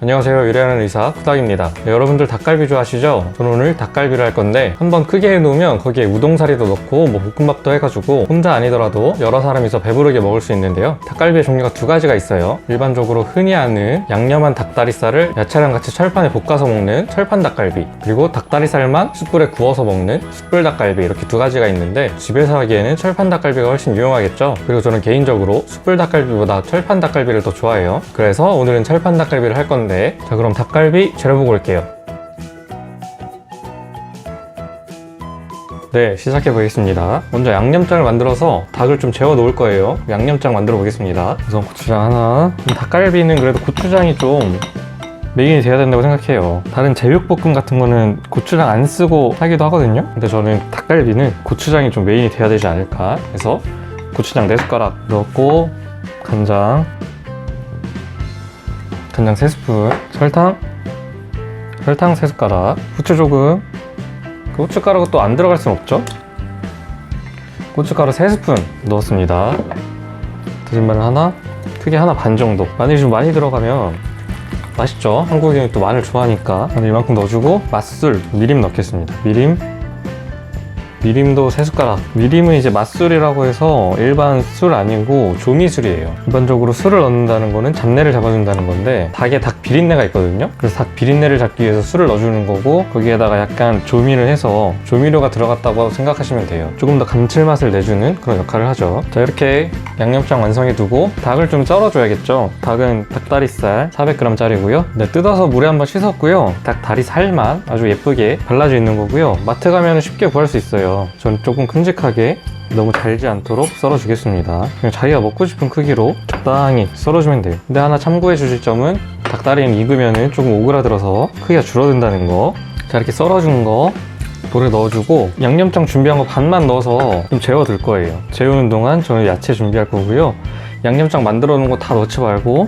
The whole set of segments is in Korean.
안녕하세요. 요리하는 의사 후닥입니다. 네, 여러분들 닭갈비 좋아하시죠? 저는 오늘 닭갈비를 할 건데 한번 크게 해놓으면 거기에 우동사리도 넣고 볶음밥도 해가지고 혼자 아니더라도 여러 사람이서 배부르게 먹을 수 있는데요. 닭갈비의 종류가 두 가지가 있어요. 일반적으로 흔히 아는 양념한 닭다리살을 야채랑 같이 철판에 볶아서 먹는 철판 닭갈비, 그리고 닭다리살만 숯불에 구워서 먹는 숯불 닭갈비, 이렇게 두 가지가 있는데 집에서 하기에는 철판 닭갈비가 훨씬 유용하겠죠. 그리고 저는 개인적으로 숯불 닭갈비보다 철판 닭갈비를 더 좋아해요. 그래서 오늘은 철판 닭갈비를 할 건데, 자 그럼 닭갈비 재료보고 올게요. 네, 시작해 보겠습니다. 먼저 양념장을 만들어서 닭을 좀 재워 놓을 거예요. 양념장 만들어 보겠습니다. 우선 고추장 하나. 닭갈비는 그래도 고추장이 좀 메인이 돼야 된다고 생각해요. 다른 제육볶음 같은 거는 고추장 안 쓰고 하기도 하거든요. 근데 저는 닭갈비는 고추장이 좀 메인이 돼야 되지 않을까 해서 고추장 4숟가락 넣고, 간장 3스푼, 설탕 3숟가락, 후추 조금. 고춧가루가 또 안 들어갈 순 없죠. 고춧가루 3스푼 넣었습니다. 다진 마늘 하나, 크게 하나 반 정도. 마늘이 좀 많이 들어가면 맛있죠. 한국인은 또 마늘 좋아하니까. 마늘 이만큼 넣어주고, 맛술 미림 넣겠습니다. 미림도 3숟가락. 미림은 이제 맛술이라고 해서 일반 술 아니고 조미술이에요. 일반적으로 술을 넣는다는 거는 잡내를 잡아준다는 건데, 닭에 닭 비린내가 있거든요. 그래서 닭 비린내를 잡기 위해서 술을 넣어주는 거고, 거기에다가 약간 조미를 해서 조미료가 들어갔다고 생각하시면 돼요. 조금 더 감칠맛을 내주는 그런 역할을 하죠. 자, 이렇게 양념장 완성해 두고 닭을 좀 썰어줘야겠죠. 닭은 닭다리살 400g 짜리고요. 네, 뜯어서 물에 한번 씻었고요. 닭 다리살만 아주 예쁘게 발라져 있는 거고요. 마트 가면 쉽게 구할 수 있어요. 전 조금 큼직하게, 너무 달지 않도록 썰어주겠습니다. 그냥 자기가 먹고 싶은 크기로 적당히 썰어주면 돼요. 근데 하나 참고해 주실 점은, 닭다리는 익으면 조금 오그라들어서 크기가 줄어든다는 거. 자, 이렇게 썰어준 거 볼에 넣어주고, 양념장 준비한 거 반만 넣어서 좀 재워둘 거예요. 재우는 동안 저는 야채 준비할 거고요. 양념장 만들어 놓은 거 다 넣지 말고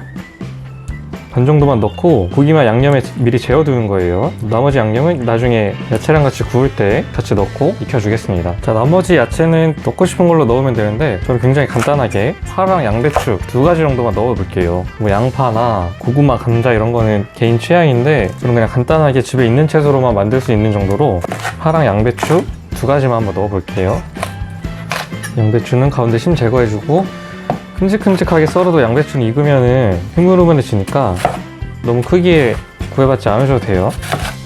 반 정도만 넣고 고기만 양념에 미리 재워두는 거예요. 나머지 양념은 나중에 야채랑 같이 구울 때 같이 넣고 익혀주겠습니다. 자, 나머지 야채는 넣고 싶은 걸로 넣으면 되는데, 저는 굉장히 간단하게 파랑 양배추 2가지 정도만 넣어볼게요. 뭐 양파나 고구마, 감자 이런 거는 개인 취향인데, 저는 그냥 간단하게 집에 있는 채소로만 만들 수 있는 정도로 파랑 양배추 2가지만 한번 넣어볼게요. 양배추는 가운데 심 제거해주고, 큼직큼직하게 썰어도 양배추는 익으면은 흐물흐물해지니까 너무 크게 구애받지 않으셔도 돼요.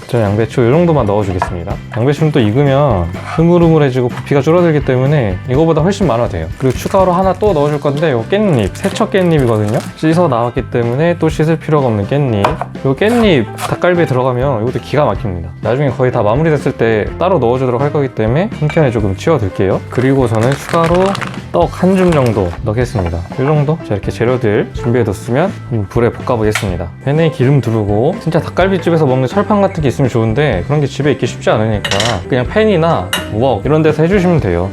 저는 양배추 이 정도만 넣어주겠습니다. 양배추는 또 익으면 흐물흐물해지고 부피가 줄어들기 때문에 이거보다 훨씬 많아도 돼요. 그리고 추가로 하나 또 넣어줄 건데, 이거 깻잎, 세척 깻잎이거든요. 씻어 나왔기 때문에 또 씻을 필요가 없는 깻잎. 이 깻잎 닭갈비에 들어가면 이것도 기가 막힙니다. 나중에 거의 다 마무리됐을 때 따로 넣어주도록 할 거기 때문에 한 켠에 조금 치워둘게요. 그리고 저는 추가로 떡 한 줌 정도 넣겠습니다. 이 정도? 자, 이렇게 재료들 준비해뒀으면 불에 볶아보겠습니다. 팬에 기름 두르고, 진짜 닭갈비집에서 먹는 철판 같은 게 있으면 좋은데 그런 게 집에 있기 쉽지 않으니까 그냥 팬이나 웍 이런 데서 해주시면 돼요.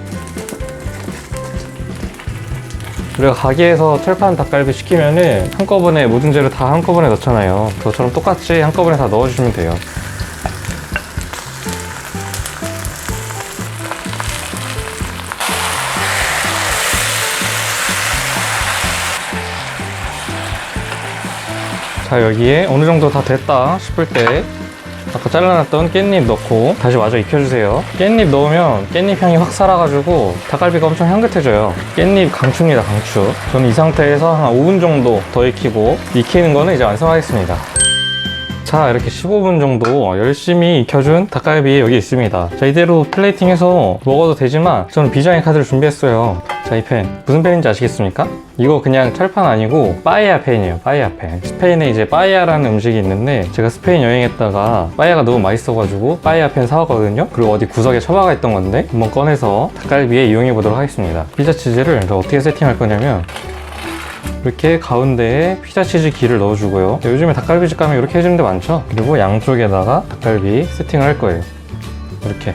우리가 가게에서 철판 닭갈비 시키면은 한꺼번에 모든 재료 다 한꺼번에 넣잖아요. 그것처럼 똑같이 한꺼번에 다 넣어주시면 돼요. 자, 여기에 어느 정도 다 됐다 싶을 때 아까 잘라놨던 깻잎 넣고 다시 마저 익혀주세요. 깻잎 넣으면 깻잎 향이 확 살아가지고 닭갈비가 엄청 향긋해져요. 깻잎 강추입니다, 강추. 저는 이 상태에서 한 5분 정도 더 익히고, 익히는 거는 이제 완성하겠습니다. 자, 이렇게 15분 정도 열심히 익혀준 닭갈비 여기 있습니다. 자, 이대로 플레이팅해서 먹어도 되지만 저는 비장의 카드를 준비했어요. 자, 이 팬 무슨 팬인지 아시겠습니까? 이거 그냥 철판 아니고 빠에야 팬이에요. 빠에야 팬. 스페인에 이제 빠에야라는 음식이 있는데, 제가 스페인 여행했다가 빠에야가 너무 맛있어가지고 빠에야 팬 사왔거든요. 그리고 어디 구석에 처박아 있던 건데 한번 꺼내서 닭갈비에 이용해 보도록 하겠습니다. 피자 치즈를 어떻게 세팅할 거냐면, 이렇게 가운데에 피자 치즈 기를 넣어주고요. 요즘에 닭갈비집 가면 이렇게 해주는 데 많죠? 그리고 양쪽에다가 닭갈비 세팅을 할 거예요. 이렇게.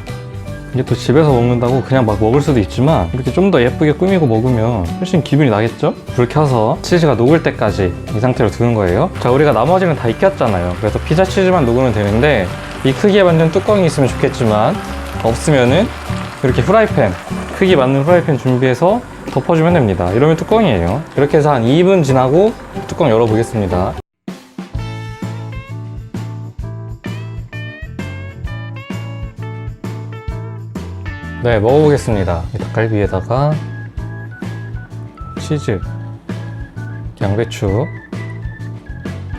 이게 또 집에서 먹는다고 그냥 막 먹을 수도 있지만, 이렇게 좀 더 예쁘게 꾸미고 먹으면 훨씬 기분이 나겠죠? 불 켜서 치즈가 녹을 때까지 이 상태로 두는 거예요. 자, 우리가 나머지는 다 익혔잖아요. 그래서 피자 치즈만 녹으면 되는데, 이 크기에 맞는 뚜껑이 있으면 좋겠지만 없으면은 이렇게 후라이팬, 크기 맞는 후라이팬 준비해서 덮어주면 됩니다. 이러면 뚜껑이에요. 이렇게 해서 한 2분 지나고 뚜껑 열어보겠습니다. 네, 먹어보겠습니다. 이 닭갈비에다가 치즈, 양배추,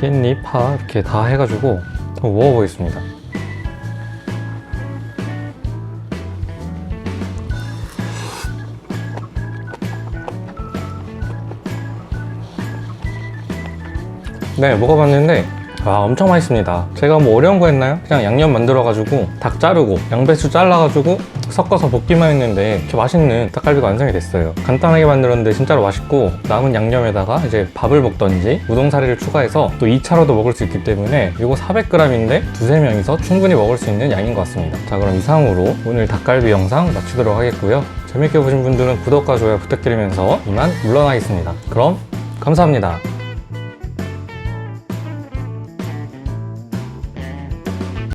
깻잎, 파 이렇게 다 해가지고 한번 먹어보겠습니다. 네, 먹어봤는데 엄청 맛있습니다. 제가 뭐 어려운 거 했나요? 그냥 양념 만들어가지고 닭 자르고 양배추 잘라가지고 섞어서 볶기만 했는데 이렇게 맛있는 닭갈비가 완성이 됐어요. 간단하게 만들었는데 진짜로 맛있고, 남은 양념에다가 이제 밥을 볶던지 우동사리를 추가해서 또 2차로도 먹을 수 있기 때문에 이거 400g인데 두세 명이서 충분히 먹을 수 있는 양인 것 같습니다. 자, 그럼 이상으로 오늘 닭갈비 영상 마치도록 하겠고요. 재밌게 보신 분들은 구독과 좋아요 부탁드리면서 이만 물러나겠습니다. 그럼 감사합니다.